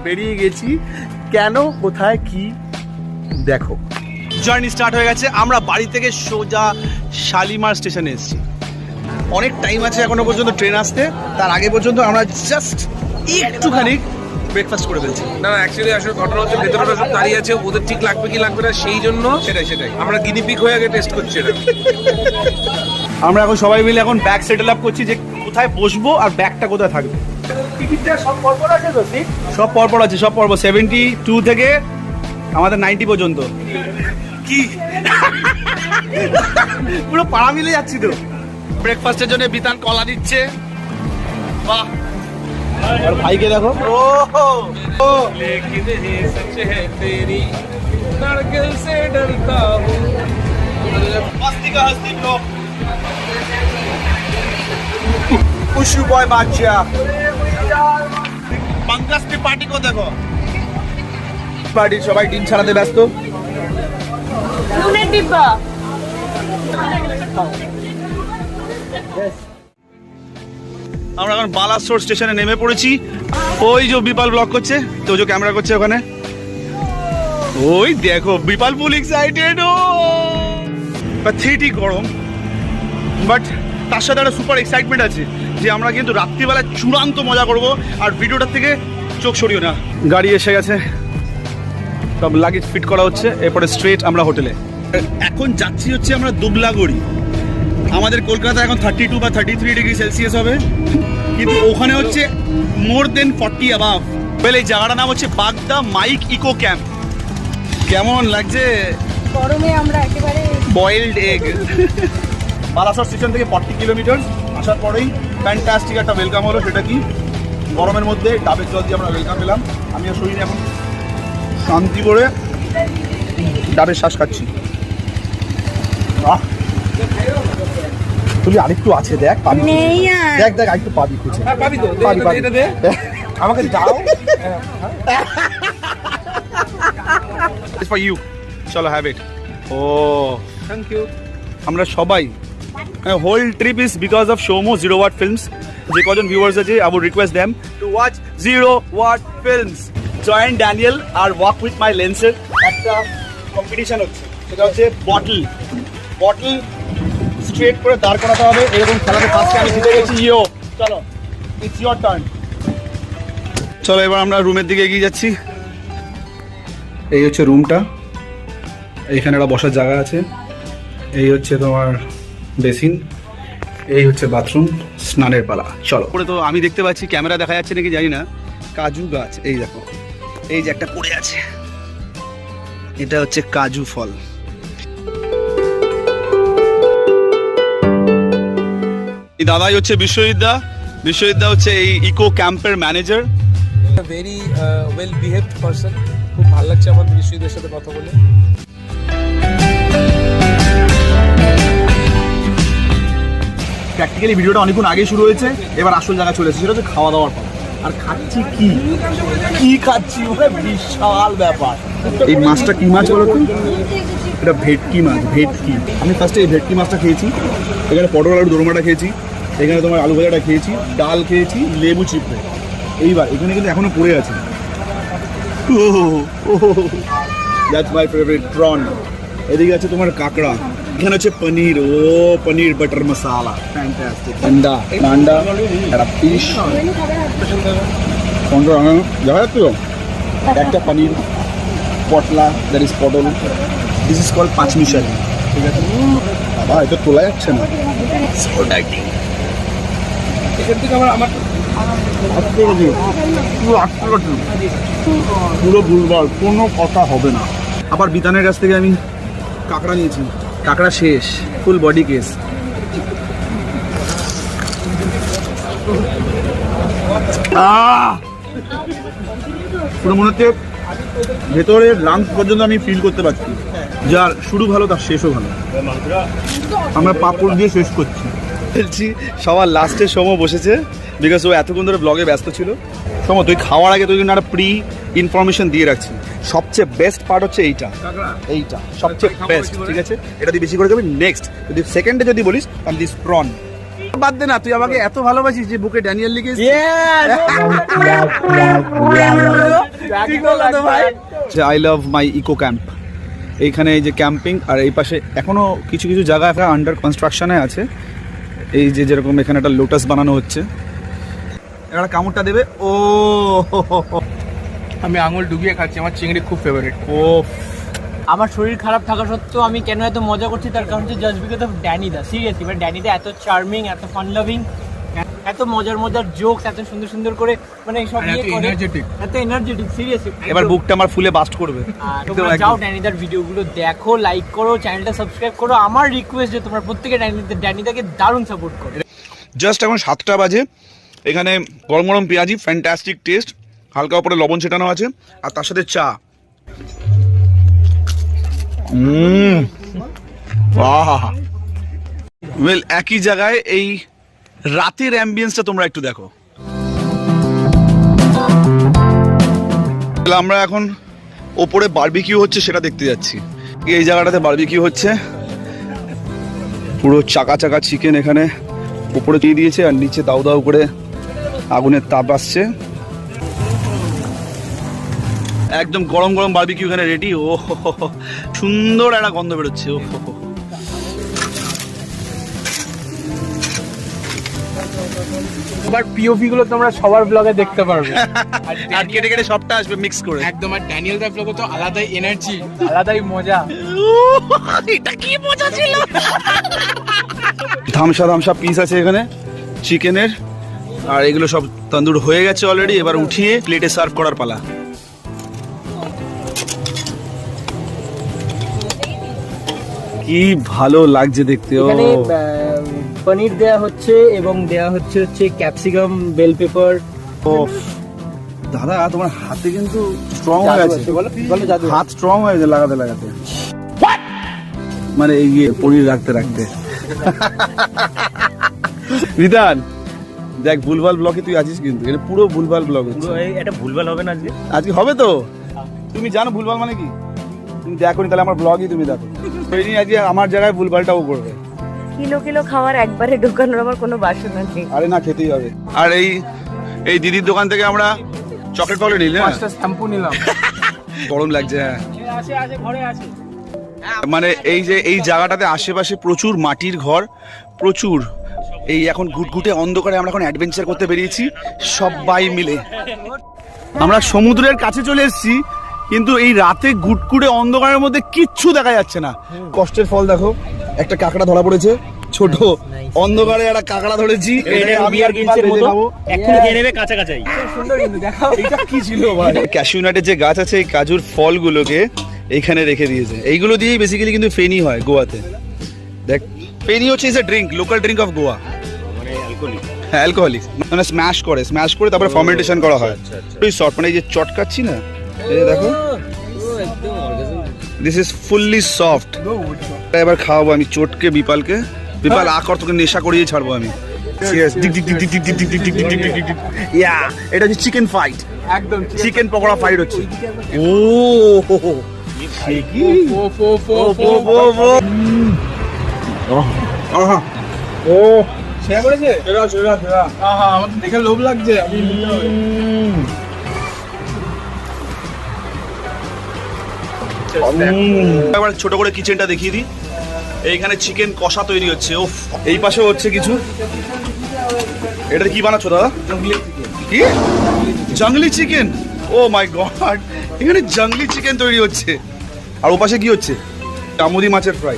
বেরিয়ে গেছি। কেন, কোথায়, কি, দেখো। জার্নি স্টার্ট হয়ে গেছে। আমরা বাড়ি থেকে সোজা শালিমার স্টেশনে এসেছি। অনেক টাইম আছে এখনো পর্যন্ত ট্রেন আসতে, তার আগে পর্যন্ত আমরা জাস্ট একটুখানি ব্রেকফাস্ট করে ফেলছি। না অ্যাকচুয়ালি আসলে ঘটনা হচ্ছে ভেতরে সব দাঁড়িয়ে আছে, ওদের ঠিক লাগবে কি লাগবে না সেই জন্য সেটাই আমরা গিনিপিক হয়ে আগে টেস্ট করছি এটা। আমরা এখন সবাই মিলে এখন ব্যাগ সেটেল আপ করছি যে কোথায় বসবো আর ব্যাগটা কোথায় থাকবে। টিকিটটা সব পরপর আছে তো? সব পরপর আছে, সব পরপর 72 থেকে আমাদের 90 পর্যন্ত। কি পুরো পাড়া মিলে যাচ্ছি তো। ব্রেকফাস্টের জন্য বিতান কলা দিচ্ছে। বাহ, আর ভাইকে দেখো। ও लेकिन है सच है तेरी नारकेल से डरता हूँ। मस्ती का हस्ती ब्लॉग। खुशू बॉय बादशाह। पंकज त्रिपाठी को देखो। पार्टी সবাই টিম ছাড়াতে ব্যস্ত। নুনের ডিব্বা। আমরা এখন বালাসোর স্টেশনে নেমে পড়েছি। ওই যে বিপাল ব্লগ করছে, তো যে ক্যামেরা করছে ওখানে, ওই দেখো বিপাল ফুল এক্সাইটেড। ও প্যাথেটিক গরম, বাট তার সাথে একটা সুপার এক্সাইটমেন্ট আছে যে আমরা কিন্তু রাত্রিবেলা চূড়ান্ত মজা করব। আর ভিডিওটার থেকে চোখ সরিও না। গাড়ি এসে গেছে, সব লাগেজ ফিট করা হচ্ছে, এরপরে স্ট্রেট আমরা হোটেলে। এখন যাচ্ছি হচ্ছে আমরা দুবলাগড়ি। আমাদের কলকাতা এখন 32 বা 33 ডিগ্রি সেলসিয়াস হবে, কিন্তু ওখানে হচ্ছে মোর দেন 40 অ্যাবাভ। এই জায়গাটার নাম হচ্ছে বাগদা মাইক ইকো ক্যাম্প। কেমন লাগছে? গরমে আমরা একেবারে বয়েলড এগ। বালাসর স্টেশন থেকে 40 কিলোমিটার আসার পরেই ফ্যান্টাস্টিক একটা ওয়েলকাম হলো। সেটা কি, গরমের মধ্যে ডাবের জল দিয়ে আমরা ওয়েলকাম পেলাম। আমি আর শরীরে এখন শান্তি করে ডাবের শ্বাস খাচ্ছি। তুই আরেকটু আছে, দেখ পাবি, দেখ দেখ আরেকটু পাবি, খুঁজে পাবি তো, এটা দে আমাকে দাও। It's for you. চলো হ্যাভ ইট। ও থ্যাংক ইউ। আমরা সবাই whole trip is because of Shomo Zero Watt Films. যে কজন ভিউয়ার্স আছে, I would request them to watch Zero Watt Films. Join Daniel আর ওয়াক উইথ মাই লেন্সের একটা কম্পিটিশন হচ্ছে, সেটা হচ্ছে বটল স্ট্রেট করে দাঁড় করাতে হবে। এরকম খেলাতে ফার্স্টে আমি জিতে গেছি। ইয়ো চলো, ইটস ইয়োর টার্ন। চলো এবার আমরা রুমের দিকে এগিয়ে যাচ্ছি। এই হচ্ছে রুমটা, এইখানে একটা বসার জায়গা আছে। এই হচ্ছে তোমার বেসিন, এই হচ্ছে বাথরুম, স্নানের পালা। চলো পরে তো আমি দেখতে পাচ্ছি, ক্যামেরা দেখা যাচ্ছে নাকি জানি না, কাজু গাছ। এই দেখো, এই যে একটা পড়ে আছে, এটা হচ্ছে কাজু ফল। এই দাদাই হচ্ছে বিশ্বজিৎ হচ্ছে এই ইকো ক্যাম্পের manager. Very well behaved person. খুব ভালো লাগছে আমার বিশ্বজিতের সাথে কথা বলে। প্র্যাকটিক্যালি ভিডিওটা অনেকক্ষণ আগে শুরু হয়েছে, এবার আসল জায়গা চলে এসেছে, সেটা হচ্ছে খাওয়া দাওয়ার পর। আর খাচ্ছি কি খাচ্ছি, ওটা বিশাল ব্যাপার। এই মাছটা কি মাছ বলো তো? এটা ভেটকি মাছ, ভেটকি। আমি ফার্স্টে এই ভেটকি মাছটা খেয়েছি, এখানে পটল আলু দোরমাটা খেয়েছি, এখানে তোমার আলু ভাজাটা খেয়েছি, ডাল খেয়েছি, লেবু চিপড়ে। এইবার এখানে কিন্তু এখনো পড়ে আছে। That's my favourite prawn. এদিকে আছে তোমার কাঁকড়া, এখানে হচ্ছে পনির। ও পনির বাটার মশালা, ফ্যান্টাস্টিক। ডান্ডা একটা ফিশ, দেখা যাচ্ছে তো একটা পনির, পটলা, that is potol. This is called panchmishali. ঠিক আছে বাবা, এটা তোলা যাচ্ছে না। এখান থেকে আমার পুরো ভুলবার, কোনো কথা হবে না। আবার বিতানের কাছ থেকে আমি কাঁকড়া নিয়েছি, কাঁকড়া শেষ, ফুল বডি কেস। পুরো মনে হচ্ছে ভেতরের লাংস পর্যন্ত আমি ফিল করতে পারছি। যার শুরু ভালো তার শেষও ভালো। আমরা পাপড় দিয়ে শেষ করছি। বলছি সবার লাস্টে সোমো বসেছে, বিকজ ও এতক্ষণ ধরে ব্লগে ব্যস্ত ছিল। সোমো তুই খাওয়ার আগে তুই কিন্তু একটা প্রি ইনফরমেশন দিয়ে রাখছি। সবচেয়ে বেস্ট পার্ট হচ্ছে এইটা সবচেয়ে বেস্ট। ঠিক আছে, এটা তুই বেশি করে খাবি। নেক্সট যদি সেকেন্ডে যদি বলিস তাহলে দিস প্রন, বাদ দে না, তুই আমাকে এত ভালোবাসিস যে বুকে ড্যানিয়েল লিখেছিস। I love my eco camp. এইখানে এই যে ক্যাম্পিং, আর এই পাশে এখনো কিছু কিছু জায়গা আন্ডার কনস্ট্রাকশনে আছে। এই যে যেরকম এখানে একটা লোটাস বানানো হচ্ছে। একটা কামড়টা দেবে। ও আমি আঙুল ডুবিয়ে খাচ্ছি, আমার চিংড়ি খুব ফেভারিট। ও আমার শরীর খারাপ থাকা সত্ত্বেও আমি কেন এত মজা করছি তার কারণ হচ্ছে জাস্ট বিকজ অফ ড্যানিদা। সিরিয়াসলি মানে ড্যানিদা এত চার্মিং, এত ফান লাভিং, এত মজার মজার জোকস, এত সুন্দর সুন্দর করে মানে সব ইয়ে করে, এত এনার্জেটিক। সিরিয়াসলি এবার বুকটা আমার ফুলে বাস্ট করবে। তোমরা যাও ড্যানিদার ভিডিওগুলো দেখো, লাইক করো, চ্যানেলটা সাবস্ক্রাইব করো। আমার রিকোয়েস্ট যে তোমরা প্রত্যেকে ড্যানিদাকে দারুণ সাপোর্ট করো। জাস্ট এখন 7টা বাজে। এখানে গরম গরম পেঁয়াজি, ফ্যান্টাস্টিক টেস্ট, হালকা উপরে লবণ ছেটানো আছে, আর তার সাথে চা। ওয়েল, একই জায়গায় এই রাতের অ্যাম্বিয়েন্সটা তোমরা একটু দেখো। আমরা এখন ওপরে বারবিকিউ হচ্ছে সেটা দেখতে যাচ্ছি। এই জায়গাটাতে বারবিকিউ হচ্ছে, পুরো চাকা চাকা চিকেন এখানে উপরে দিয়ে দিয়েছে, আর নিচে দাউ দাউ করে আগুনের তাপ আসছে। একদম গরম গরম বারবিকিউ এখানে রেডি। ও সুন্দর একটা গন্ধ বেরোচ্ছে। ও এবার পিওভি গুলো তোমরা সবার ব্লগে দেখতে পারবে, আর কেটে কেটে সবটা আসবে মিক্স করে। একদম। আর ড্যানিয়েল দা ব্লগে তো আলাদাই এনার্জি, আলাদাই মজা। এটা কি মজা ছিল। ধামসা ধামসা পিস আছে এখানে চিকেনের, আর এগুলো সব তন্দুর হয়ে গেছে অলরেডি। এবার উঠিয়ে প্লেটে সার্ভ করার পালা। কি ভালো লাগছে দেখতে। ও এখানে পনির দেয়া হচ্ছে এবং দেয়া হচ্ছে ক্যাপসিকাম, বেল পেপার। ও দাদা, তোমার হাতে কিন্তু স্ট্রং হয়ে গেছে। হাত স্ট্রং হয়ে গেছে লাগাতে লাগাতে, মানে এই পনির রাখতে রাখতে। বিধান দেখ, ভুলভাল ব্লকে তুই আছিস কিন্তু, এটা পুরো ভুলভাল ব্লক হচ্ছে। এটা ভুলভাল হবে না আজকে? আজকে হবে তো। তুমি জানো ভুলভাল মানে কি? তুমি দেখো নি তাহলে আমার ব্লগই তুমি দেখো। আজকে আমার জায়গায় ভুলভালটাও করবে। কিলো কিলো খাওয়ার একবারে ঢোকানোর আমার কোনো বাসনা নেই। আরে না, খেতেই হবে। আর এই দিদির দোকান থেকে আমরা চকলেট পাউডার নিলাম, 5টা শ্যাম্পু নিলাম। গরম লাগছে। হ্যাঁ, আছে ঘরে আছে। মানে এই যে এই জায়গাটাতে আশেপাশে প্রচুর মাটির ঘর, প্রচুর। এই এখন ঘুটঘুটে অন্ধকারে আমরা এখন অ্যাডভেঞ্চার করতে বেরিয়েছি সবাই মিলে। আমরা সমুদ্রের কাছে চলে এসেছি, কিন্তু এই রাতে ঘুটঘুটে অন্ধকারের মধ্যে কিচ্ছু দেখা যাচ্ছে না। কষ্টের ফল দেখো, একটা কাঁকড়া ধরা পড়েছে ছোট, অন্ধকারে একটা কাঁকড়া ধরেছি। কি ছিল ভাই? ক্যাশিউ নাটের যে গাছ আছে, এই কাজুর ফলগুলোকে এইখানে রেখে দিয়েছে। এইগুলো দিয়েই বেসিক্যালি কিন্তু ফেনি হয় গোয়াতে। দেখ, ফেনি হচ্ছে is a drink, local drink of Goa. হ্যাঁ, অ্যালকোহলিক, মানে স্ম্যাশ করে তারপরে ফার্মেন্টেশন করা হয়। শর্ট, মানে এই যে চটকাচ্ছি না, এই দেখো, দিস ইজ ফুললি সফট। এবার খাওয়াবো আমি চটকে বিপালকে। বিপাল আকর, তোকে নেশা করিয়ে ছাড়বো আমি। এটা হচ্ছে চিকেন ফাইট, একদম চিকেন পকোড়া ফাইট হচ্ছে। ও ও শেয়ার করেছে, আমার দেখে লোভ লাগছে। আমি একবার ছোট করে কিচেনটা দেখিয়ে দিই। এইখানে চিকেন কষা তৈরি হচ্ছে। ওফ, এই পাশে হচ্ছে কিছু। এটা কি বানাচ্ছ দাদা? কি জঙ্গলি চিকেন? ও মাই গড, এখানে জঙ্গলি চিকেন তৈরি হচ্ছে। আর ও পাশে কি হচ্ছে? আমুদি মাছের ফ্রাই।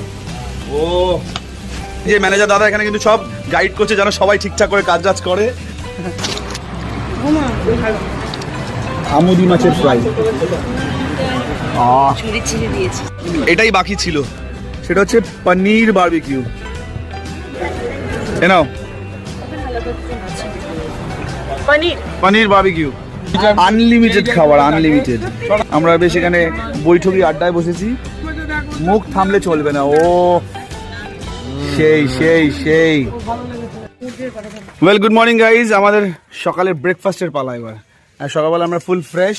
ও, যে ম্যানেজার দাদা এখানে কিন্তু সব গাইড করছে যেন সবাই ঠিকঠাক করে কাজ টাজ করে। আমুদি মাছের ফ্রাই। এটাই বাকি ছিল, সেটা হচ্ছে পনির বারবিকিউ। নাও পনির বারবিকিউ, আনলিমিটেড খাবার, আনলিমিটেড। আমরা বেশ এখানে বৈঠকি আড্ডায় বসেছি, মুখ থামলে চলবে না। ও সেই সেই সেই। Well, good morning guys. আমাদের সকালের ব্রেকফাস্টের পালা এবার। আর সকালবেলা আমরা full fresh.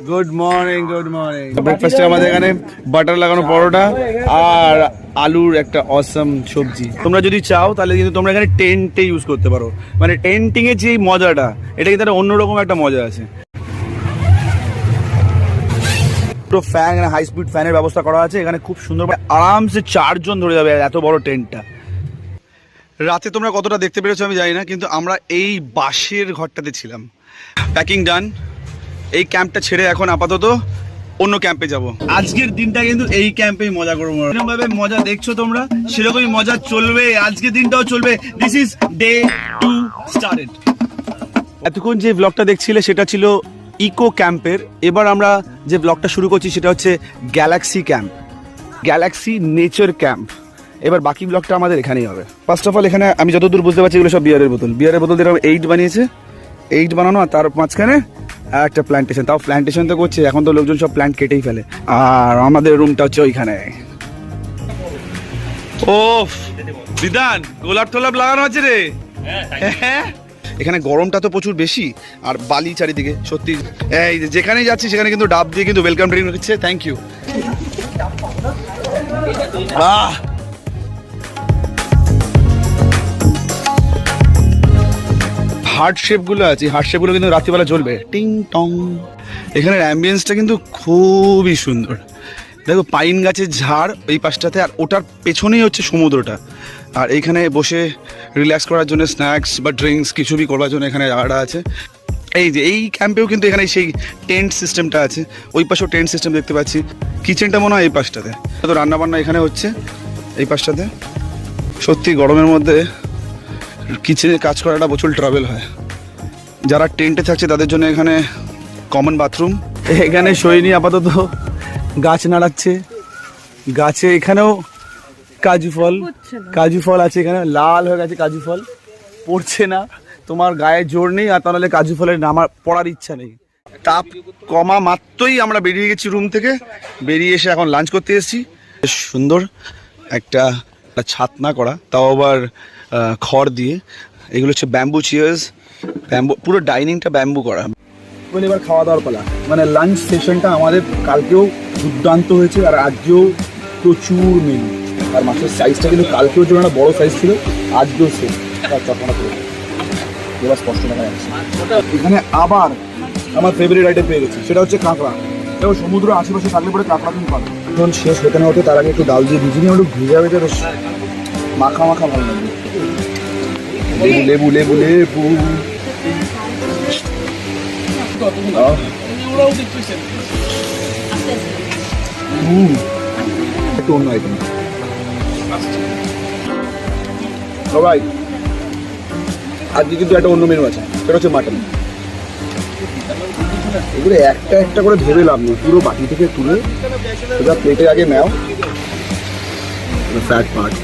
Good morning, good morning. ব্রেকফাস্টে আমাদের এখানে বাটার লাগানো পরোটা আর আলুর একটা অসম সবজি। তোমরা যদি চাও তাহলে কিন্তু তোমরা এখানে টেন্টে ইউজ করতে পারো, মানে টেন্টিং এর যে মজাটা, এটা কিন্তু একটা অন্যরকম একটা মজা আছে। পুরো ফ্যান, হাই স্পিড ফ্যানের ব্যবস্থা করা আছে এখানে, খুব সুন্দর, আরামসে 4 জন ধরে যাবে এত বড় টেন্টটা। রাতে তোমরা কতটা দেখতে পেরেছো আমি জানি না, কিন্তু আমরা এই বাঁশের ঘরটাতে ছিলাম। প্যাকিং ডান, এই ক্যাম্পটা ছেড়ে এখন আপাতত অন্য ক্যাম্পে যাব। আজকের দিনটা কিন্তু এই ক্যাম্পেই মজা করবো, এরকম ভাবে মজা দেখছো তোমরা, সেরকমই মজা চলবে আজকের দিনটাও চলবে। This is day 2 started. এতক্ষণ যে ব্লগটা দেখছিলে সেটা ছিল ইকো ক্যাম্পের। এবার আমরা যে ব্লগটা শুরু করছি সেটা হচ্ছে Galaxy camp, Galaxy nature camp. এবার বাকি ব্লগটা আমাদের এখানেই হবে। ফার্স্ট অফ অল এখানে আমি যতদূর বুঝতে পারছি এগুলো সব বিয়ারের বোতল, বিয়ারের বোতল যেরকম 8 বানিয়েছে, 8 বানানো, আর তার মাঝখানে একটা প্ল্যান্টেশন, তাও প্ল্যান্টেশন তো করছে, এখন তো লোকজন সব প্ল্যান্ট কেটেই ফেলে। আর আমাদের রুমটা হচ্ছে ওইখানে। ও বিধান, গোলাপ টোলাপ লাগানো আছে রে। হ্যাঁ, এখানে গরমটা তো প্রচুর বেশি, আর বালি চারিদিকে, সত্যি এই যেখানেই যাচ্ছি সেখানে কিন্তু ডাব দিয়ে কিন্তু ওয়েলকাম ড্রিঙ্ক হচ্ছে। Thank you. বাহ, হার্ট শেপগুলো আছে, হার্ট শেপগুলো কিন্তু রাত্রিবেলা জ্বলবে, টিং টং। এখানের অ্যাম্বিয়েন্সটা কিন্তু খুবই সুন্দর। দেখো পাইন গাছের ঝাড় এই পাশটাতে, আর ওটার পেছনেই হচ্ছে সমুদ্রটা। আর এইখানে বসে রিল্যাক্স করার জন্য স্ন্যাক্স বা ড্রিঙ্কস কিছু বি করার জন্য এখানে জায়গাটা আছে। এই যে এই ক্যাম্পেও কিন্তু এখানে সেই টেন্ট সিস্টেমটা আছে, ওই পাশেও টেন্ট সিস্টেম দেখতে পাচ্ছি। কিচেনটা মনে হয় এই পাশটাতে, তো রান্নাবান্না এখানে হচ্ছে এই পাশটাতে। সত্যি গরমের মধ্যে কিচেনে কাজ করাটা প্রচুর ট্রাভেল হয়। যারা টেন্টে থাকছে তাদের জন্য এখানে কমন বাথরুম। এখানে সৈনী আপাতত গাছ নাড়াচ্ছে, গাছে এখানেও কাজু ফল আছে, এখানে লাল হয়ে গেছে কাজু ফল, পড়ছে না। তোমার গায়ে জোর নেই আর তাহলে কাজু ফলের নামার পড়ার ইচ্ছা নেই। তাপ কমা মাত্রই আমরা বেরিয়ে গেছি রুম থেকে, বেরিয়ে এসে এখন লাঞ্চ করতে এসেছি। বেশ সুন্দর একটা ছাতনা করা, তাও আবার খড় দিয়ে। এগুলো হচ্ছে ব্যাম্বু চেয়ার্স, ব্যাম্বু, পুরো ডাইনিংটা ব্যাম্বু করা। এবার খাওয়া দাওয়ার পালা, মানে লাঞ্চ সেশনটা আমাদের কালকেও দুর্দান্ত হয়েছে, আর আজকেও প্রচুর মেনু। আর মাছের সাইজটা কিন্তু কালকেও যেন একটা বড় সাইজ ছিল, আজকেও সেম। চটমটা করে এবার স্পষ্ট দেখা যাচ্ছে। এখানে আবার আমার ফেভারিট আইটেম পেয়ে গেছি, সেটা হচ্ছে কাঁকড়া। এবং সমুদ্র আশেপাশে থাকলে পরে কাঁকড়া তুমি পাবে। এখন শেষ হতে না হতে তার আগে একটু ডাল দিয়ে ভিজিয়ে নিয়ে একটু ভিজা ভেজে বেশ মাখা মাখা ভালো লাগবে। লেবু লেবু লেবু লেবু একটু অন্য আইটেম সবাই। আজকে কিন্তু একটা অন্য মেনু আছে, সেটা হচ্ছে মাটন। এগুলো একটা একটা করে ধরে লাভ নেই, পুরো বাটি থেকে তুলে সেটা প্লেটে আগে নাও, ফ্যাট পার্ট।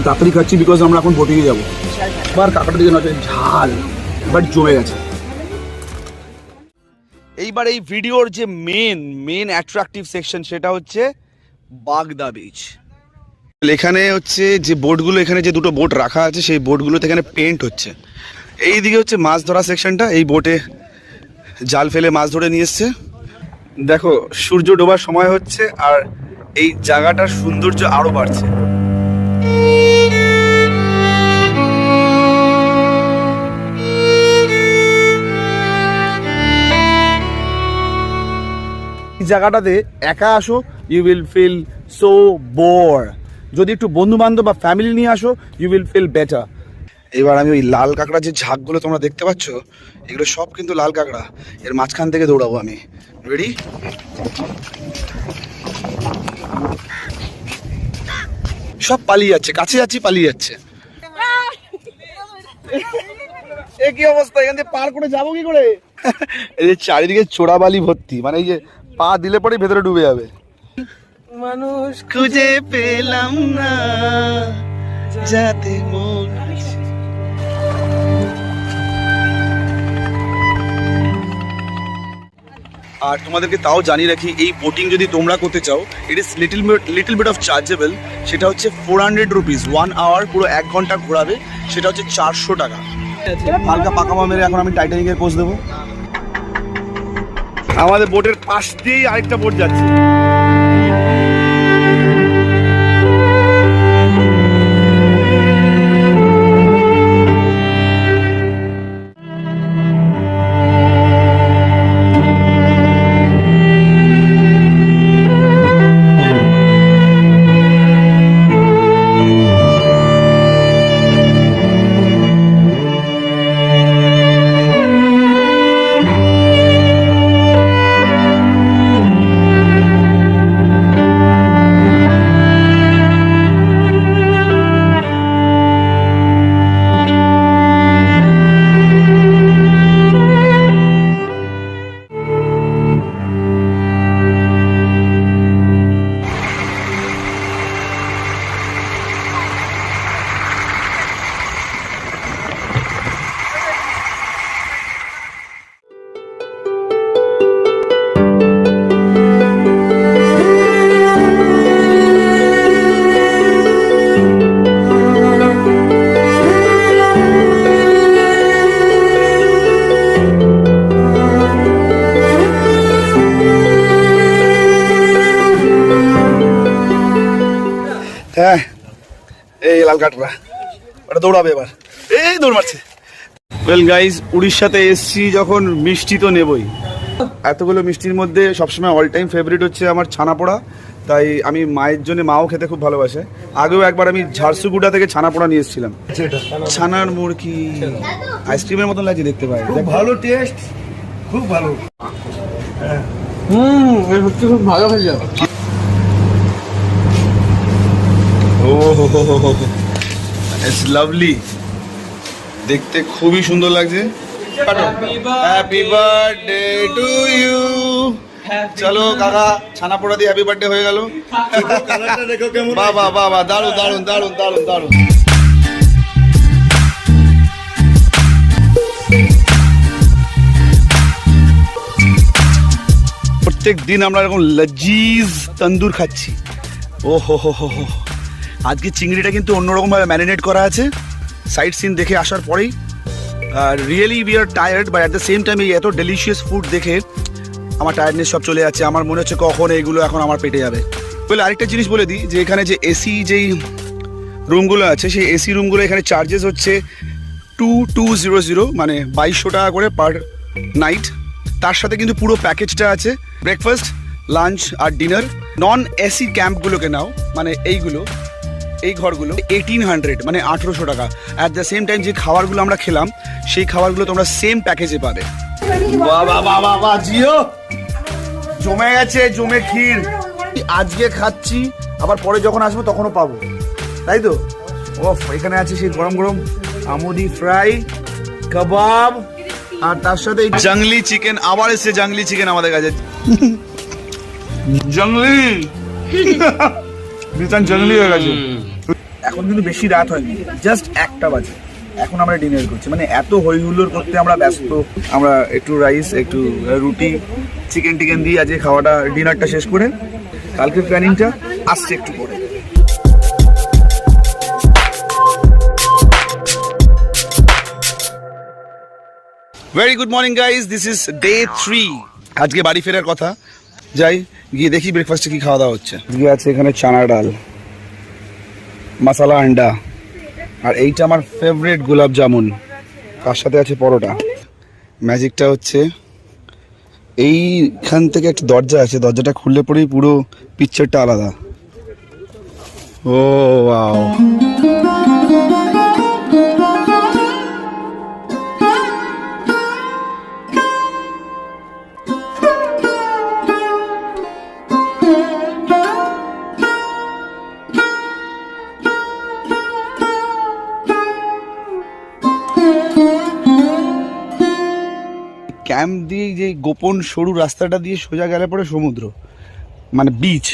তাড়াতাড়ি খাচ্ছি বিকজ আমরা এখন বোটিংয়ে যাবো। এবার কাঁকড়াটা দিকে নজর, ঝাল বাট জমে গেছে। এইবার এই ভিডিওর যে মেন অ্যাট্রাকটিভ সেকশন সেটা হচ্ছে বাগদা বিচ। এখানে হচ্ছে যে বোটগুলো, এখানে যে দুটো বোট রাখা আছে সেই বোটগুলোতে এখানে পেন্ট হচ্ছে। এইদিকে হচ্ছে মাছ ধরা সেকশনটা, এই বোটে জাল ফেলে মাছ ধরে নিয়ে এসছে। দেখো সূর্য ডোবার সময় হচ্ছে, আর এই জায়গাটার সৌন্দর্য আরো বাড়ছে। এই জায়গাটাতে একা আসো, you will feel so bore. যদি একটু বন্ধু বান্ধব বা ফ্যামিলি নিয়ে আসো, ইউ উইল ফিল বেটার। এবার আমি ওই লাল কাঁকড়া যে ঝাঁকগুলো তোমরা দেখতে পাচ্ছ, এগুলো সব কিন্তু লাল কাঁকড়া। এর মাঝখান থেকে দৌড়াবো আমি। রেডি? সব পালিয়ে যাচ্ছে, কাছে যাচ্ছি পালিয়ে যাচ্ছে। এ কি অবস্থা, এখান থেকে পার করে যাবো কি করে? এই যে চারিদিকে চোরাবালি ভর্তি, মানে এই যে পা দিলে পরে ভেতরে ডুবে যাবে। মানুষ খুঁজে পেলাম না যাতে মন। আর তোমাদেরকে তাও জানিয়ে রাখি, এই বোটিং যদি তোমরা করতে চাও, ইট ইস লিটল বিট অফ চার্জেবল। সেটা হচ্ছে 400 রুপিস 1 আওয়ার, পুরো 1 ঘন্টা ঘোরাবে, সেটা হচ্ছে 400 টাকা। হালকা পাকামা মেরে এখন আমি টাইটানিকের পোজ দেবো। আমাদের বোটের পাশ দিয়েই আরেকটা বোট যাচ্ছে। হ্যাঁ, এই লাল কাটরা ওটা দৌড়াবে এবার, এই দৌড় মারছে। ওয়েল গাইজ, উড়িষ্যাতে এসছি যখন মিষ্টি তো নেবই। এতগুলো মিষ্টির মধ্যে সবসময় অল টাইম ফেভারিট হচ্ছে আমার ছানা পোড়া। তাই আমি মায়ের জন্য, মাও খেতে খুব ভালোবাসে। আগেও একবার আমি ঝারসুগুড়া থেকে ছানা পোড়া নিয়ে এসেছিলাম। ছানার মুরকি আইসক্রিমের মতন লাগছে দেখতে পাই, ভালো টেস্ট, খুব ভালো। সত্যি খুব ভালো হয়ে ইটস লাভলি, দেখতে খুবই সুন্দর লাগছে। Happy birthday to you. চলো কাকা, ছানা পোড়া দিয়ে হ্যাপি বার্থডে হয়ে গেল। বাবা বাবা, দারুন দারুন দারুন দারুন দারুন। প্রত্যেক দিন আমরা এরকম লজিজ তন্দুর খাচ্ছি। ও হো হো হো হো। আজকে চিংড়িটা কিন্তু অন্যরকমভাবে ম্যারিনেট করা আছে সাইট সিন দেখে আসার পরেই। Really we are tired, but at the same time এই এত ডেলিশিয়াস ফুড দেখে আমার টায়ার্ডনেস সব চলে যাচ্ছে। আমার মনে হচ্ছে কখন এইগুলো এখন আমার পেটে যাবে। বলে আরেকটা জিনিস বলে দিই, যে এখানে যে এসি যেই রুমগুলো আছে, সেই এসি রুমগুলো এখানে চার্জেস হচ্ছে 2200, মানে 2200 টাকা করে পার নাইট। তার সাথে কিন্তু পুরো প্যাকেজটা আছে, ব্রেকফাস্ট, লাঞ্চ আর ডিনার। নন এসি ক্যাম্পগুলোকে নাও, মানে এইগুলো, এই ঘরগুলো 1800, মানে 1800 টাকা। অ্যাট দ্য সেম টাইম যে খাবারগুলো আমরা খেলাম, সেই খাবারগুলো তোমরা সেম প্যাকেজে পাবে। বাবা বাবা বাবা, জিও জমে গেছে, জমে ক্ষীর। আজকে খাচ্ছি, আবার পরে যখন আসবো তখনও পাবো, তাই তো? ও, এখানে আছে সেই গরম গরম আমুদি ফ্রাই, কাবাব, আর তার সাথে জঙ্গলি চিকেন। আবার এসছে জঙ্গলি চিকেন আমাদের কাছে। জঙ্গলি বিতান জঙ্গলি হয়ে গেছে। এখন কিন্তু বেশি রাত হয়নি, জাস্ট 1টা বাজে। এখন আমরা ডিনার করছি, মানে এত হই হুল্লোড় করতে আমরা ব্যস্ত। আমরা একটু রাইস, একটু রুটি, চিকেন টিকেন দিয়ে আজকে খাওয়াটা, ডিনারটা শেষ করে কালকের প্ল্যানিংটা আসছে একটু পরে। Very good morning guys, this is day 3। আজকে বাড়ি ফেরার কথা, যাই গিয়ে দেখি ব্রেকফাস্টে কি খাওয়া দাওয়া হচ্ছে। আজকে আছে এখানে চানা ডাল, মশলা আন্ডা, আর এইটা আমার ফেভারিট গোলাপ জামুন, তার সাথে আছে পরোটা। ম্যাজিকটা হচ্ছে এইখান থেকে একটা দরজা আছে, দরজাটা খুললে পরেই পুরো পিকচারটা আলাদা। ও ওয়াও, ক্যাম্প দিয়ে যে গোপন সরু রাস্তাটা দিয়ে সোজা গেলে পরে সমুদ্র, মানে বিচ।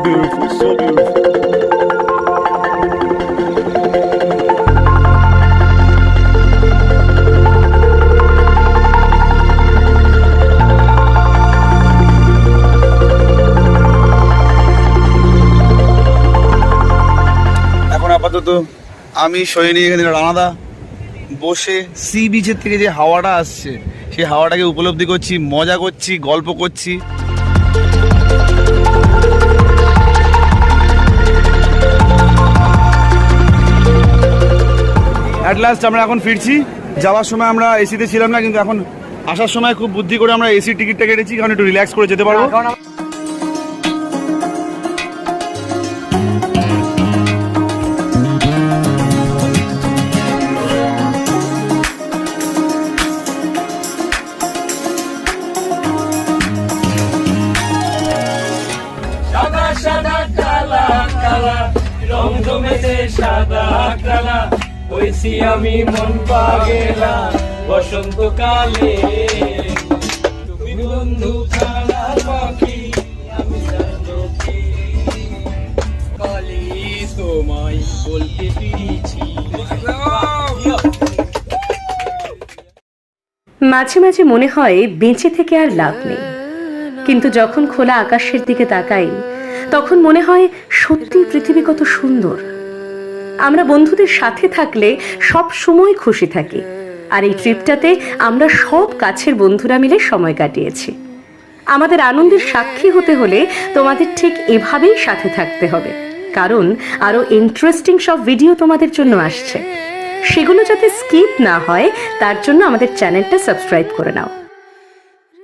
beautiful, so beautiful. এখন আপাতত আমি সৈনী এখানে রানাদা বসে সি বিচের থেকে যে হাওয়াটা আসছে সেই হাওয়াটাকে উপলব্ধি করছি, মজা করছি, গল্প করছি। অ্যাট লাস্ট আমরা এখন ফিরছি। যাওয়ার সময় আমরা এসিতে ছিলাম না, কিন্তু এখন আসার সময় খুব বুদ্ধি করে আমরা এসি টিকিটটা কেটেছি, কারণ একটু রিল্যাক্স করে যেতে পারবো। সাদা কালা কালা রং জমেছে সাদা কালা হইছি আমি মন পাগেলা বসন্তকালে তুমি বন্ধু কালা পাখি আমি জানি কালি তোমায় বলতে পেরেছি। মাঝে মাঝে মনে হয় বেঁচে থেকে আর লাভ নেই, কিন্তু যখন খোলা আকাশের দিকে তাকাই তখন মনে হয় সত্যি পৃথিবী কত সুন্দর। আমরা বন্ধুদের সাথে থাকলে সব সময় খুশি থাকি, আর এই ট্রিপটাতে আমরা সব কাছের বন্ধুরা মিলে সময় কাটিয়েছি। আমাদের আনন্দের সাক্ষী হতে হলে তোমাদের ঠিক এভাবেই সাথে থাকতে হবে, কারণ আরো ইন্টারেস্টিং সব ভিডিও তোমাদের জন্য আসছে। সেগুলো যাতে স্কিপ না হয় তার জন্য আমাদের চ্যানেলটা সাবস্ক্রাইব করে নাও।